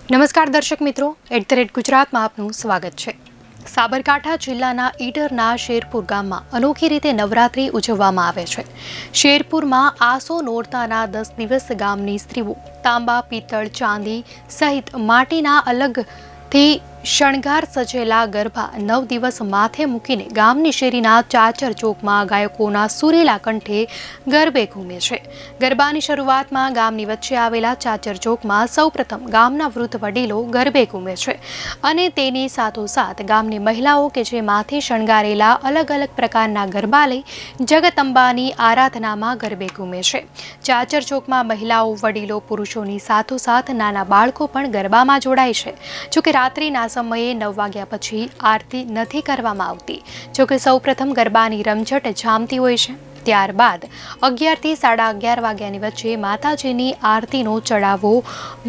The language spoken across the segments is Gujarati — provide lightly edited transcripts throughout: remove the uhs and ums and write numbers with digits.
નમસ્કાર દર્શક મિત્રો, @ગુજરાતમાં આપનું સ્વાગત છે। સાબરકાંઠા જિલ્લાના ઈડરના શેરપુર ગામમાં અનોખી રીતે નવરાત્રિ ઉજવવામાં આવે છે। શેરપુરમાં આસો નોરતાના 10 દિવસ ગામની સ્ત્રીઓ તાંબા, પિત્તળ, ચાંદી સહિત માટીના અલગથી શણગાર સજેલા ગરબા 9 દિવસ માથે મૂકીને ગામની શેરીના ચાચર ચોકમાં ગાયકોના સુરીલા કંઠે ગરબે ઘૂમે છે। ગરબાની શરૂઆતમાં ગામની વચ્ચે આવેલા ચાચર ચોકમાં સૌપ્રથમ ગામના વૃદ્ધ વડીલો ગરબે ઘૂમે છે અને તેની સાથોસાથ ગામની મહિલાઓ કે જે માથે શણગારેલા અલગ અલગ પ્રકારના ગરબા લઈ જગદંબાની આરાધનામાં ગરબે ઘૂમે છે। ચાચર ચોકમાં મહિલાઓ, વડીલો, પુરુષોની સાથોસાથ નાના બાળકો પણ ગરબામાં જોડાય છે। જોકે રાત્રિના સમયે 9 વાગ્યા પછી આરતી નથી કરવામાં આવતી। જોકે સૌપ્રથમ ગરબાની રમઝટ જામતી હોય છે, ત્યારબાદ 11 થી 11:30 વાગ્યાની વચ્ચે માતાજીની આરતીનો ચડાવો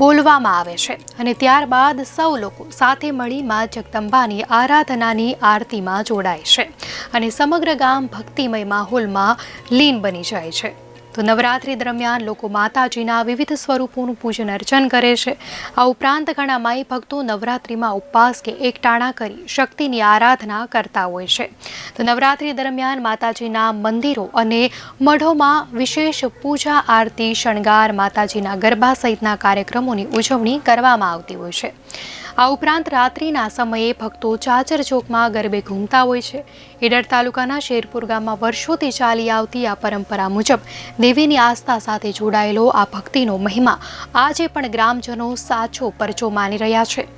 બોલવામાં આવે છે અને ત્યારબાદ સૌ લોકો સાથે મળી મા જગદંબાની આરાધનાની આરતીમાં જોડાય છે અને સમગ્ર ગામ ભક્તિમય માહોલમાં લીન બની જાય છે। તો નવરાત્રિ દરમિયાન લોકો માતાજીના વિવિધ સ્વરૂપોનું પૂજન અર્ચન કરે છે। આ ઉપરાંત ઘણા માઈ ભક્તો નવરાત્રિમાં ઉપવાસ કે એકટાણા કરી શક્તિની આરાધના કરતા હોય છે। તો નવરાત્રિ દરમિયાન માતાજીના મંદિરો અને મઠોમાં વિશેષ પૂજા, આરતી, શણગાર, માતાજીના ગરબા સહિતના કાર્યક્રમોની ઉજવણી કરવામાં આવતી હોય છે। આ ઉપરાંત રાત્રિના સમયે ભક્તો ચાચર ચોકમાં ગરબે ઘૂમતા હોય છે। ઈડર તાલુકાના શેરપુર ગામમાં વર્ષોથી ચાલી આવતી આ પરંપરા મુજબ દેવીની આસ્થા સાથે જોડાયેલો આ ભક્તિનો મહિમા આજે પણ ગ્રામજનો સાચો પરચો માની રહ્યા છે।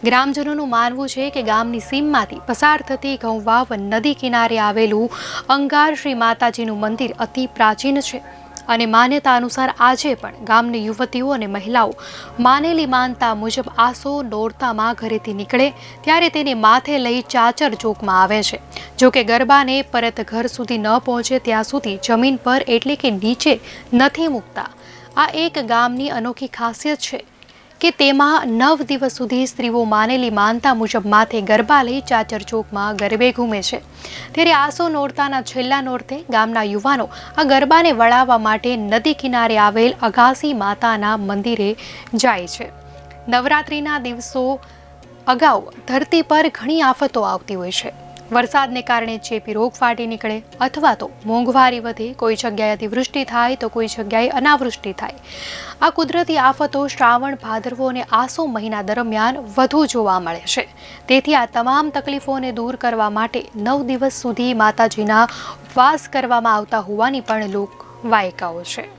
ગ્રામજનોનું માનવું છે કે ગામની સીમમાંથી પસાર થતી ઘઉંવાવ નદી કિનારે આવેલું અંગાર શ્રી માતાજીનું મંદિર અતિ પ્રાચીન છે અને માન્યતા અનુસાર આજે પણ ગામની યુવતીઓ અને મહિલાઓ માનેલી માનતા મુજબ આસો નોરતામાં ઘરેથી નીકળે ત્યારે તેને માથે લઈ ચાચર ચોકમાં આવે છે। જોકે ગરબાને પરત ઘર સુધી ન પહોંચે ત્યાં સુધી જમીન પર એટલે કે નીચે નથી મૂકતા। આ એક ગામની અનોખી ખાસિયત છે કે તેમાં 9 દિવસ સુધી સ્ત્રીઓ માનેલી માનતા મુજબ માથે ગરબા લઈ ચાચર ચોકમાં ગરબે ઘૂમે છે। ત્યારે આસો નોરતાના છેલ્લા નોરતે ગામના યુવાનો આ ગરબાને વળાવવા માટે નદી કિનારે આવેલ અગાસી માતાના મંદિરે જાય છે। નવરાત્રિના દિવસો અગાઉ ધરતી પર ઘણી આફતો આવતી હોય છે। વરસાદને કારણે ચેપી રોગ ફાટી નીકળે અથવા તો મોંઘવારી વધે, કોઈ જગ્યાએ અતિવૃષ્ટિ થાય તો કોઈ જગ્યાએ અનાવૃષ્ટિ થાય। આ કુદરતી આફતો શ્રાવણ, ભાદરવો અને આસો મહિના દરમિયાન વધુ જોવા મળે છે। તેથી આ તમામ તકલીફોને દૂર કરવા માટે 9 દિવસ સુધી માતાજીના ઉપવાસ કરવામાં આવતા હોવાની પણ લોક વાયકાઓ છે।